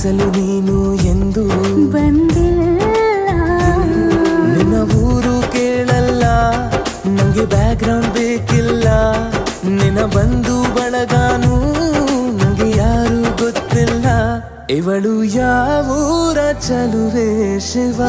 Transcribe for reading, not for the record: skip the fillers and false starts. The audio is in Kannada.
ಕನಸಲು ನೀನು ಎಂದು ಬಂದಿಲ್ಲ. ನಿನ್ನ ಊರು ಕೇಳಲ್ಲ, ನಂಗೆ ಬ್ಯಾಕ್ಗ್ರೌಂಡ್ ಬೇಕಿಲ್ಲ. ನಿನ್ನ ಬಂಧು ಬಳಗಾನು ನಂಗೆ ಯಾರು ಗೊತ್ತಿಲ್ಲ. ಇವಳು ಯಾವೂರ ಚಲುವೆ ಶಿವ.